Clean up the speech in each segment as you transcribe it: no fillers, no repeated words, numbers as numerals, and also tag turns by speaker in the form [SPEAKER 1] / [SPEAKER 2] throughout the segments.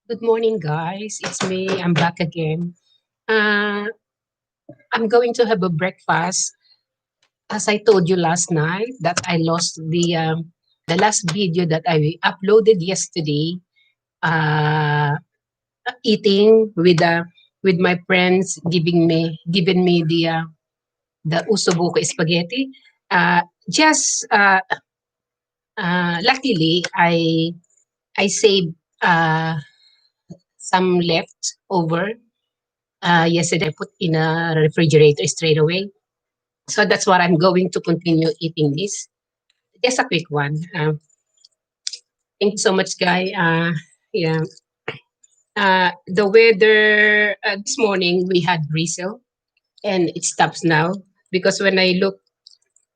[SPEAKER 1] Good morning, guys. It's me. I'm back again. Uh, I'm going to have a breakfast. As I told you last night, that I lost the last video that I uploaded yesterday. Uh, Eating with my friends, giving me the Usso Bucco spaghetti. Just luckily, I saved uh, some left over. Yesterday, I put in a refrigerator straight away. So that's what I'm going to continue eating this. Just a quick one. Thank you so much, Guy. Yeah. The weather this morning we had drizzle and it stops now because when I look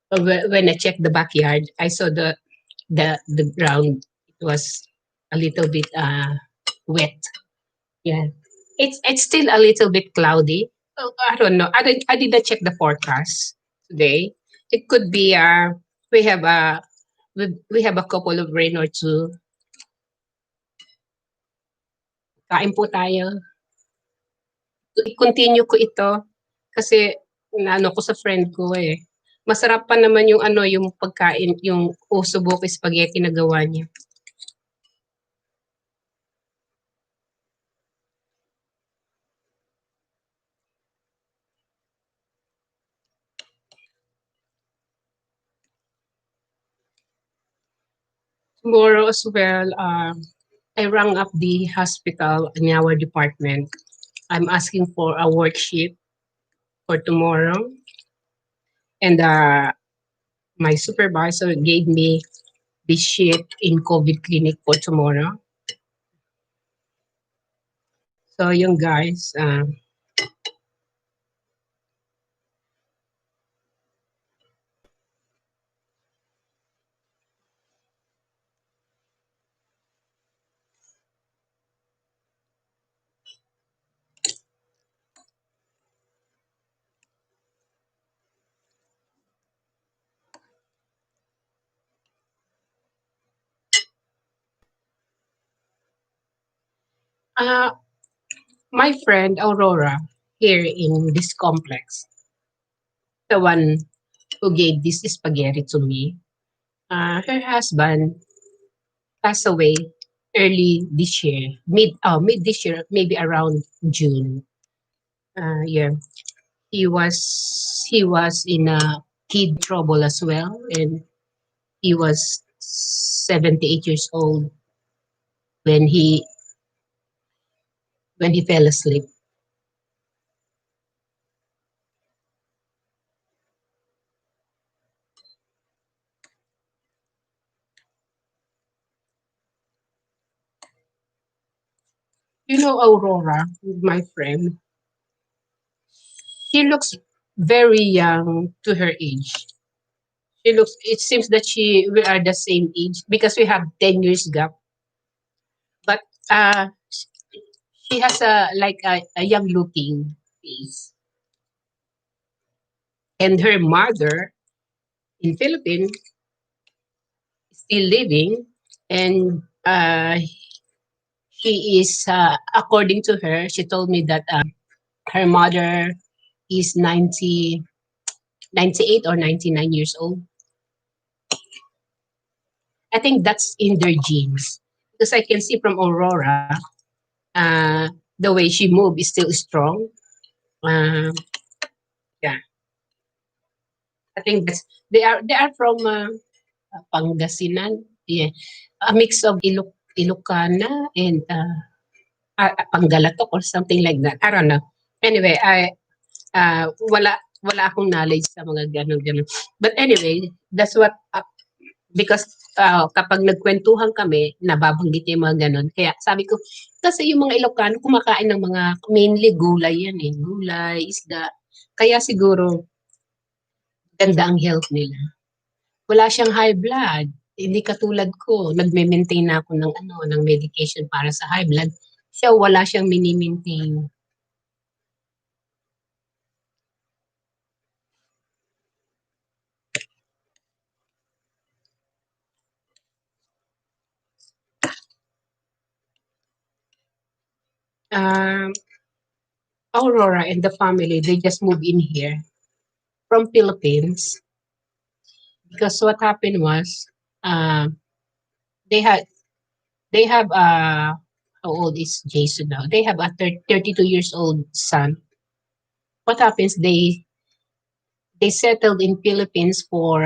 [SPEAKER 1] when I check the backyard, I saw the ground. It was a little bit wet. Yeah. It's still a little bit cloudy. Oh, I don't know. I didn't check the forecast today. It could be we have a we have a couple of rain or two. Kain po tayo. I-continue ko ito kasi naano ko sa friend ko eh. Masarap pa naman yung ano, yung pagkain, yung ossobuco spaghetti na gawa niya. Tomorrow as well, I rang up the hospital in our department. I'm asking for a worksheet for tomorrow. And my supervisor gave me this sheet in COVID clinic for tomorrow. So yung guys, uh, my friend Aurora here in this complex, the one who gave this spaghetti to me, her husband passed away early this year, mid this year, maybe around June. Yeah, he was in a kid trouble as well, and he was 78 years old when he fell asleep. You know Aurora, my friend, she looks very young to her age. It seems that we are the same age because we have 10 years gap. But uh, she has a young looking face. And her mother in Philippines is still living. And she is, according to her, she told me that her mother is 98 or 99 years old. I think that's in their genes. Because I can see from Aurora, uh, the way she moves is still strong. Uh, yeah, I think they are from Pangasinan. Yeah, a mix of Ilocana and Panggalatok or something like that. I don't know. Anyway, wala akong knowledge sa mga ganun-ganun. But anyway, that's what because kapag nagkwentuhan kami, nababanggit niya yung mga ganun. Kaya sabi ko, kasi yung mga Ilocano kumakain ng mga mainly gulay yan eh. Gulay, isda. Kaya siguro ganda ang health nila. Wala siyang high blood. Hindi katulad ko, nagme-maintain na ako ng ng medication para sa high blood. Siya wala siyang mini-maintain. Um, Aurora and the family, they just moved in here from Philippines because what happened was, uh, they had they have how old is Jason now? They have a 32 years old son. What happens? They settled in Philippines for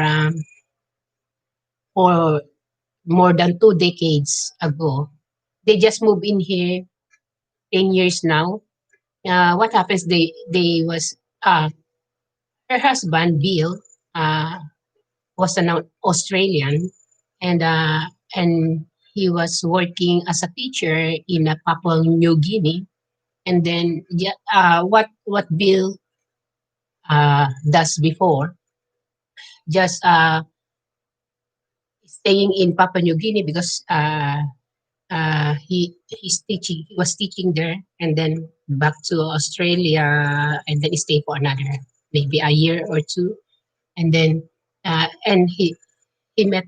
[SPEAKER 1] more than 2 decades ago. They just moved in here 10 years now. What happens? They was her husband Bill uh, was an Australian, and and he was working as a teacher in Papua New Guinea. And then yeah, what Bill does before, just staying in Papua New Guinea because he was teaching there, and then back to Australia, and then stay for another maybe a year or two, and then and he met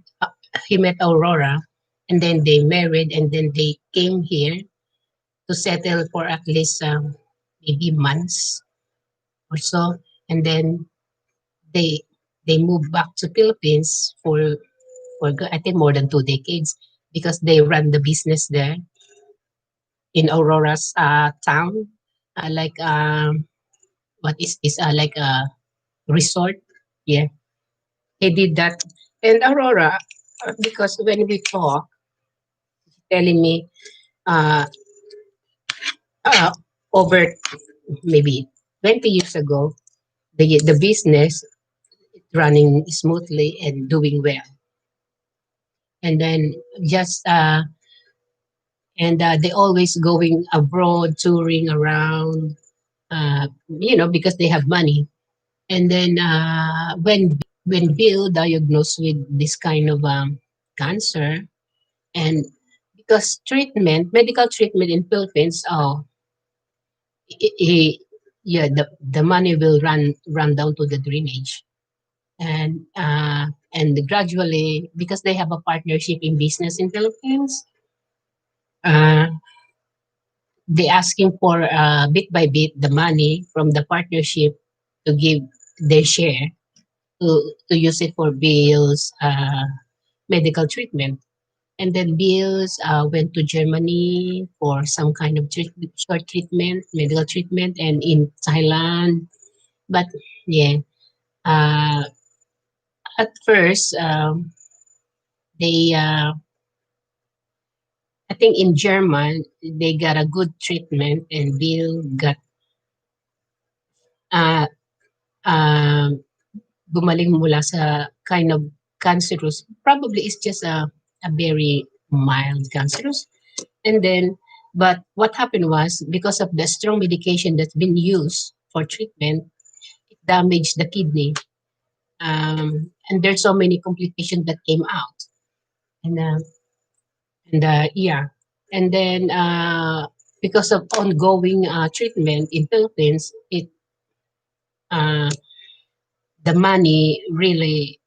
[SPEAKER 1] he met Aurora, and then they married, and then they came here to settle for at least maybe months or so, and then they they moved back to Philippines for I think more than 2 decades because they run the business there in Aurora's town, like what is this like a resort? Yeah, they did that, and Aurora, because when we talk, telling me uh, uh, over maybe 20 years ago, the business running smoothly and doing well, and then just they always going abroad, touring around, because they have money. And then when Bill diagnosed with this kind of cancer, and because medical treatment in Philippines, yeah, the money will run down to the drainage, and gradually because they have a partnership in business in Philippines, uh, they asking for bit by bit the money from the partnership to give their share to use it for bills, medical treatment. And then Bills went to Germany for some kind of short treatment, medical treatment, and in Thailand. But yeah, uh, at first they, I think in German, they got a good treatment, and Bill got uh, um gumaling mula sa kind of cancerous. Probably it's just a very mild cancerous. And then, but what happened was because of the strong medication that's been used for treatment, it damaged the kidney. And there's so many complications that came out. And, yeah. And then, because of ongoing treatment in Philippines, uh, the money really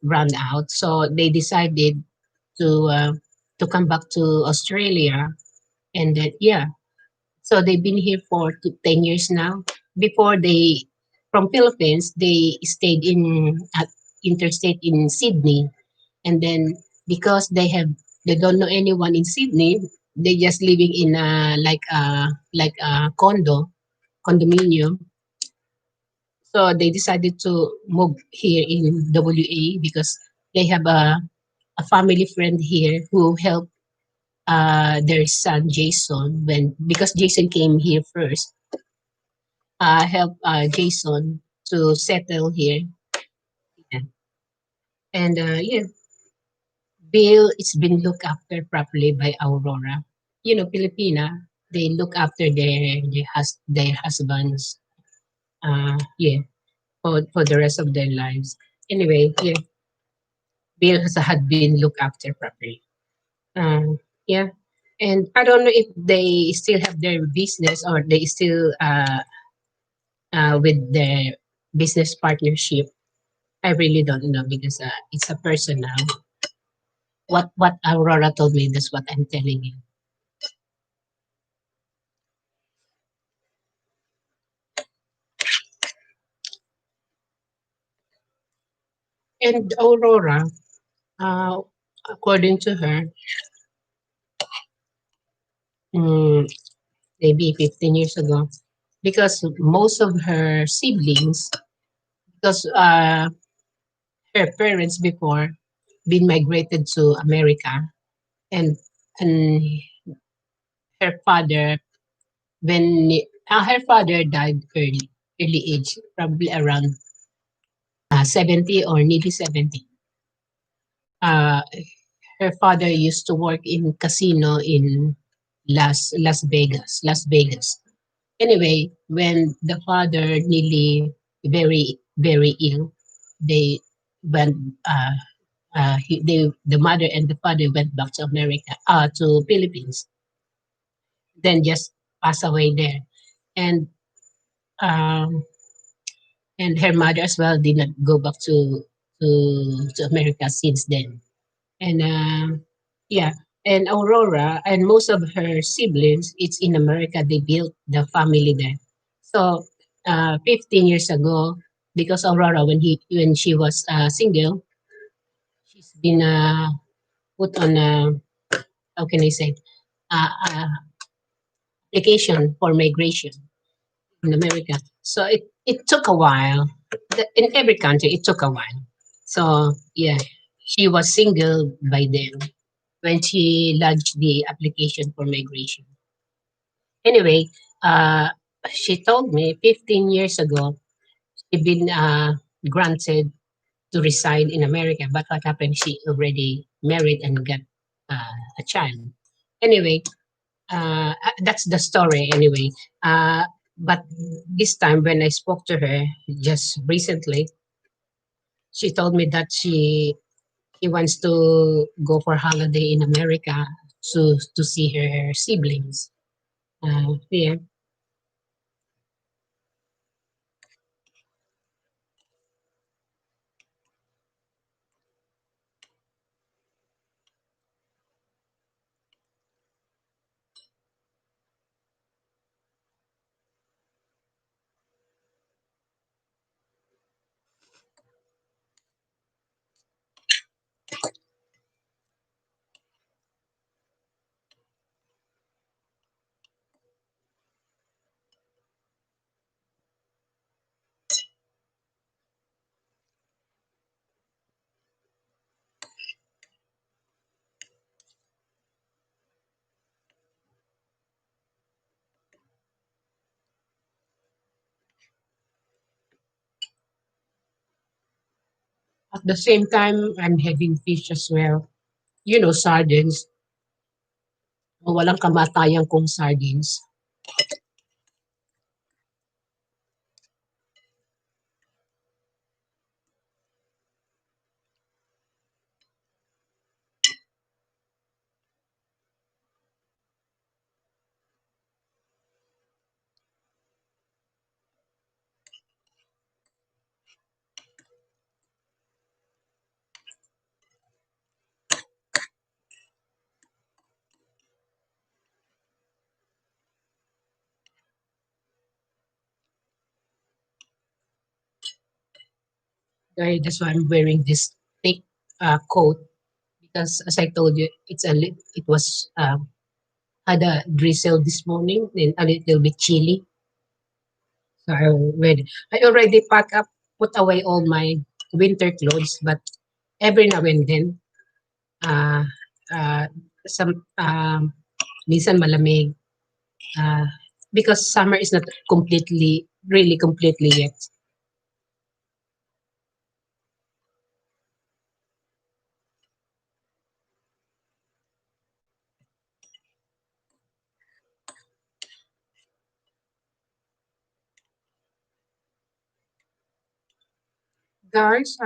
[SPEAKER 1] ran out. So they decided to uh, to come back to Australia, and then yeah, so they've been here for 10 years now. Before they from Philippines, they stayed in at interstate in Sydney, and then because they don't know anyone in Sydney, they just living in like a condominium. So they decided to move here in WA because they have a family friend here who helped their son Jason when because Jason came here first, help Jason to settle here. Yeah. And yeah, Bill is been looked after properly by Aurora. Filipina, they look after their husbands. Yeah, for the rest of their lives. Anyway, yeah, Bill had been looked after properly. Yeah, and I don't know if they still have their business or they still with their business partnership. I really don't know because it's a personal. What Aurora told me, that's what I'm telling you. And Aurora, uh, according to her, mm, maybe 15 years ago, because most of her siblings, because her parents before been migrated to America, and and her father when her father died early age, probably around 70 or nearly 70. Uh, Her father used to work in casino in Las Vegas. Anyway, when the father nearly very ill, they went. The mother and the father went back to America, to Philippines, then just passed away there, and um, and her mother as well did not go back to America since then. And yeah, and Aurora and most of her siblings, it's in America. They built the family there. So 15 years ago, because Aurora, when she was single, she's been put on a, how can I say, application for migration in America. So it took a while. In every country, it took a while. So yeah, she was single by then when she lodged the application for migration. Anyway, uh, she told me 15 years ago she'd been granted to reside in America. But what happened? She already married and got a child. Anyway, that's the story. Anyway, uh, but this time when I spoke to her just recently, she told me that she wants to go for holiday in America to see her siblings. Yeah, at the same time, I'm having fish as well. You know, sardines. Walang kamatayan kong sardines. That's why I'm wearing this thick coat because, as I told you, it was had a drizzle this morning and a little bit chilly. So I already pack up, put away all my winter clothes, but every now and then, uh, uh, some minsan malamig, uh, because summer is not really completely yet. Guys,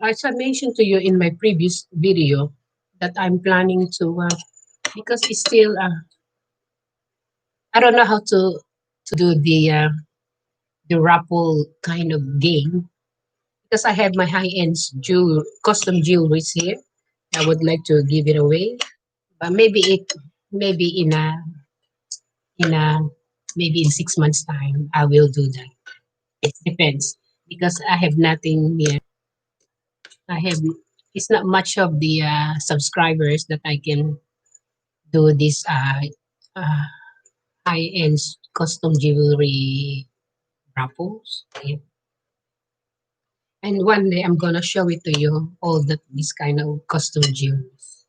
[SPEAKER 1] as I mentioned to you in my previous video, that I'm planning to, because it's still, I don't know how to do the raffle kind of game because I have my high-end custom jewelry here. I would like to give it away, but maybe in a maybe in 6 months' time I will do that. It depends because I have nothing here. I have it's not much of the subscribers that I can do this uh, high-end custom jewelry raffles. Yeah. And one day I'm gonna show it to you all that this kind of custom jewels.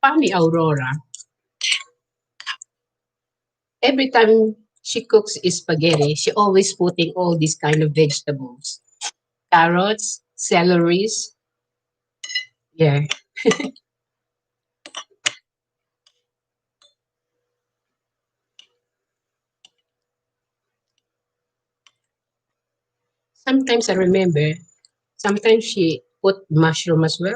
[SPEAKER 1] Funny Aurora. Every time she cooks spaghetti, she always putting all these kind of vegetables, carrots, celeries. Yeah. Sometimes I remember. Sometimes she put mushroom as well.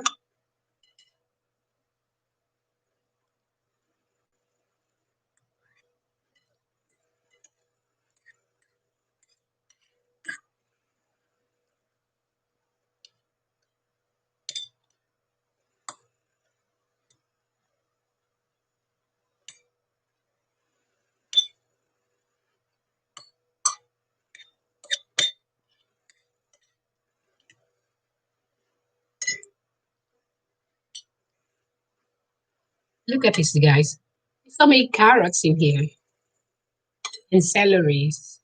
[SPEAKER 1] Look at this, guys. So many carrots in here and celeries.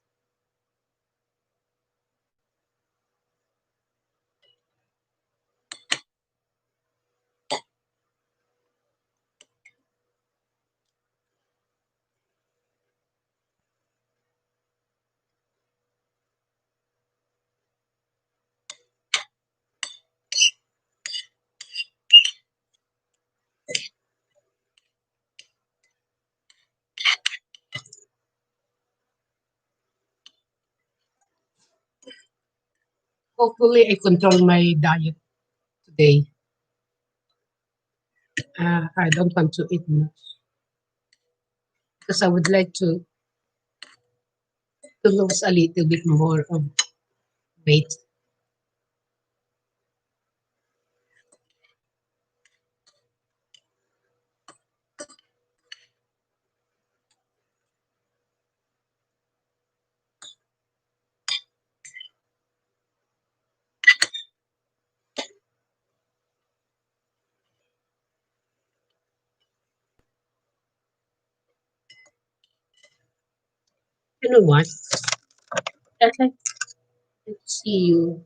[SPEAKER 1] Hopefully, I control my diet today. I don't want to eat much because I would like to lose a little bit more of weight. You know what? I'd like to see you.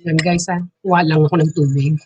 [SPEAKER 1] Yan guys, kuha lang ako ng tubig.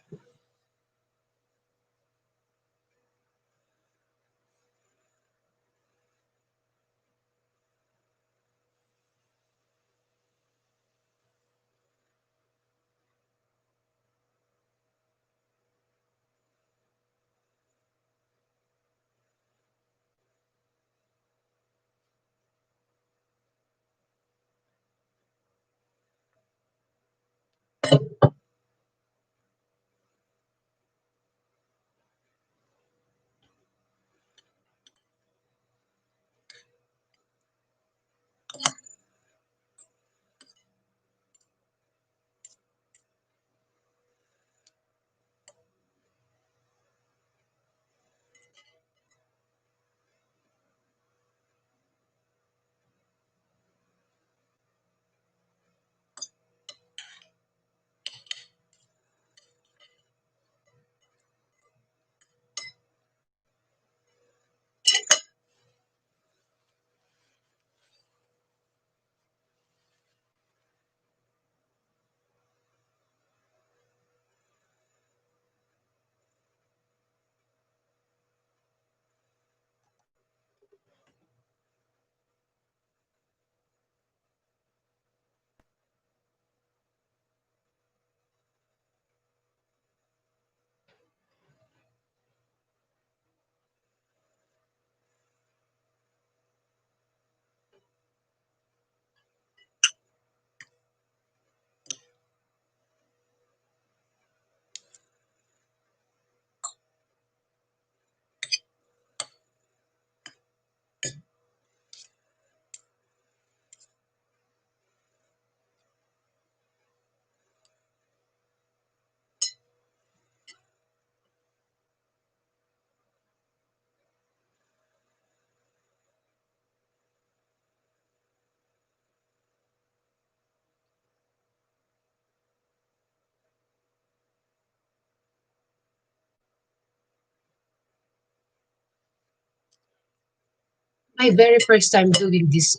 [SPEAKER 1] My very first time doing this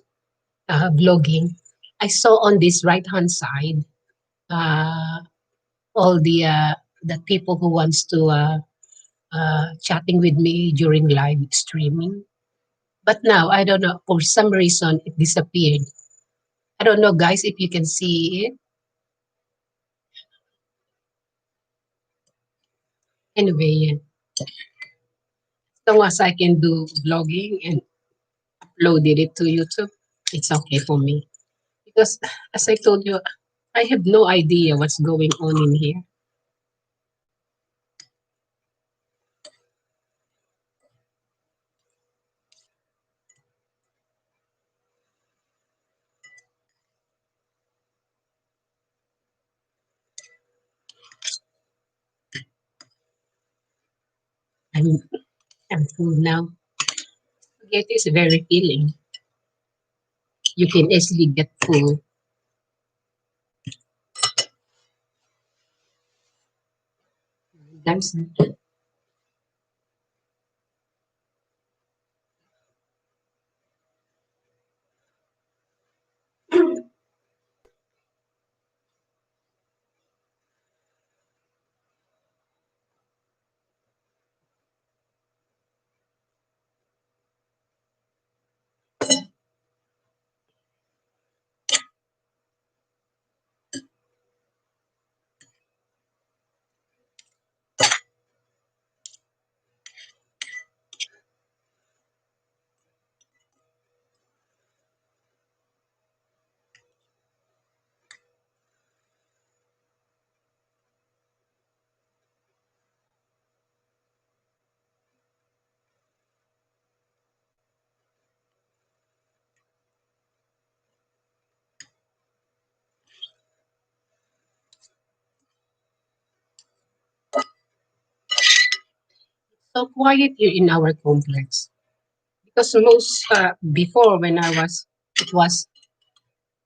[SPEAKER 1] blogging, I saw on this right hand side uh, all the people who wants to chatting with me during live streaming. But now I don't know, for some reason it disappeared. I don't know, guys, if you can see it. Anyway, yeah, as long as I can do blogging and uploaded it to YouTube, it's okay for me. Because as I told you, I have no idea what's going on in here. I'm I'm full now. Spaghetti is very filling. You can easily get full. That's so quiet here in our complex. Because most before when it was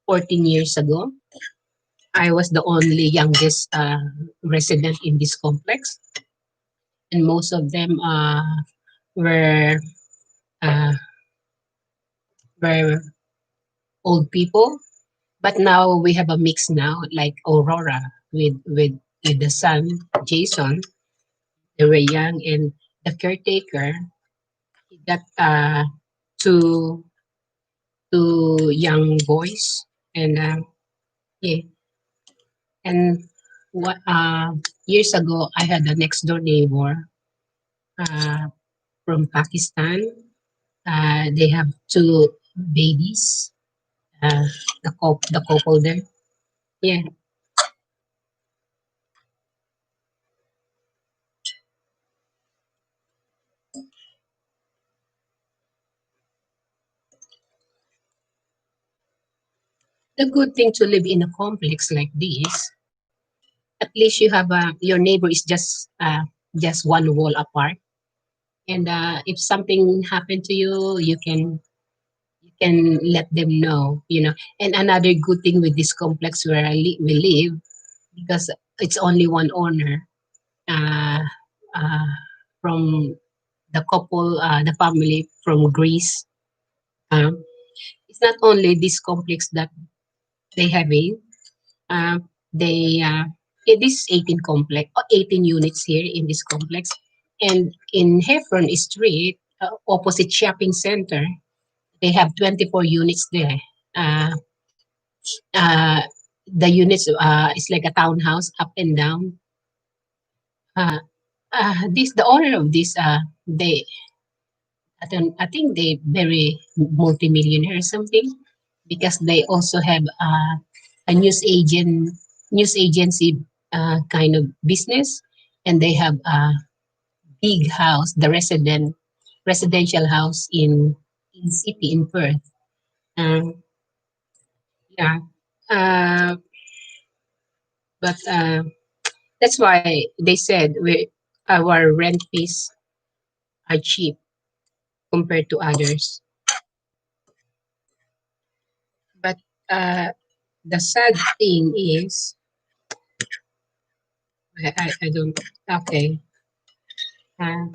[SPEAKER 1] 14 years ago, I was the only youngest resident in this complex, and most of them were uh, were old people. But now we have a mix now, like Aurora with the son Jason. They were young, and the caretaker he got two two young boys, and yeah, and what years ago I had a next door neighbor uh, from Pakistan. They have two babies. Uh, the couple there. Yeah, the good thing to live in a complex like this, at least you have your neighbor is just one wall apart, and if something happened to you, you can let them know. You know, and another good thing with this complex where we live, because it's only one owner. Uh, uh, from the couple, the family from Greece. Um, it's not only this complex that they have in. They it is 18 units here in this complex, and in Heffron Street, opposite shopping center, they have 24 units there. Uh, uh, the units is like a townhouse, up and down. Uh, this the owner of this they I think they very multimillionaire or something, because they also have a news agency kind of business, and they have a big house, the residential house in city in Perth. Um, yeah, uh, but that's why they said our rent fees are cheap compared to others. But the sad thing is, I don't. Okay. Uh,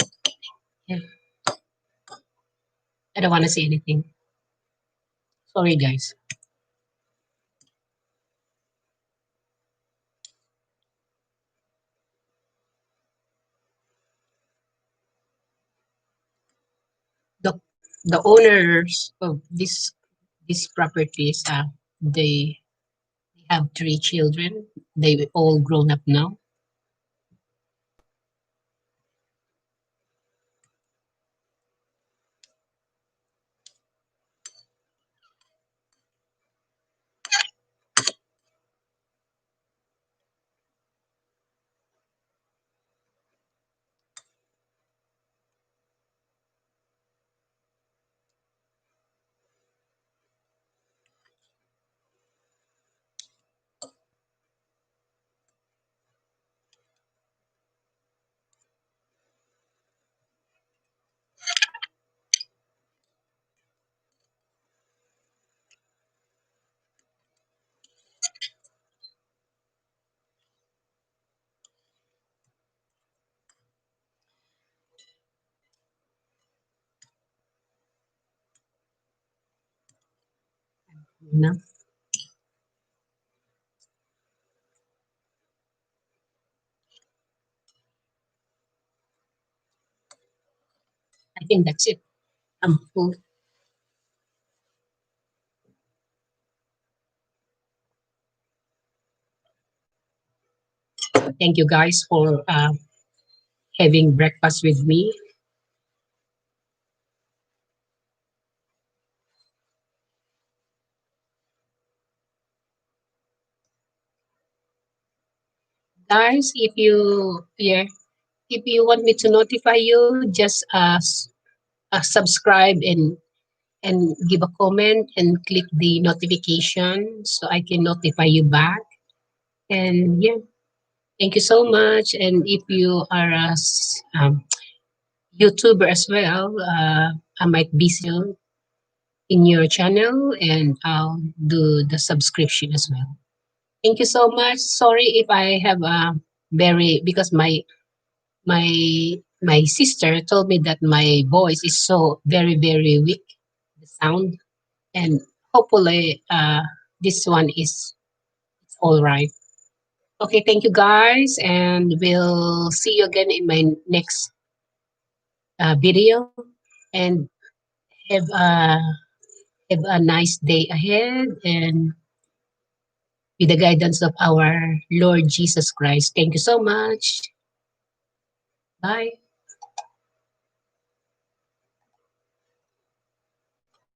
[SPEAKER 1] yeah. I don't want to say anything. Sorry, guys. The the owners of these properties, they have three children. They all grown up now. You know? I think that's it. Full. Thank you guys for having breakfast with me. Guys, if you want me to notify you, just subscribe and give a comment and click the notification so I can notify you back. And yeah, thank you so much. And if you are a YouTuber as well, I might visit you in your channel and I'll do the subscription as well. Thank you so much. Sorry if I have a very because my my sister told me that my voice is so very weak, the sound, and hopefully this one is all right. Okay, thank you guys, and we'll see you again in my next video. And have a have a nice day ahead, and with the guidance of our Lord Jesus Christ. Thank you so much. Bye.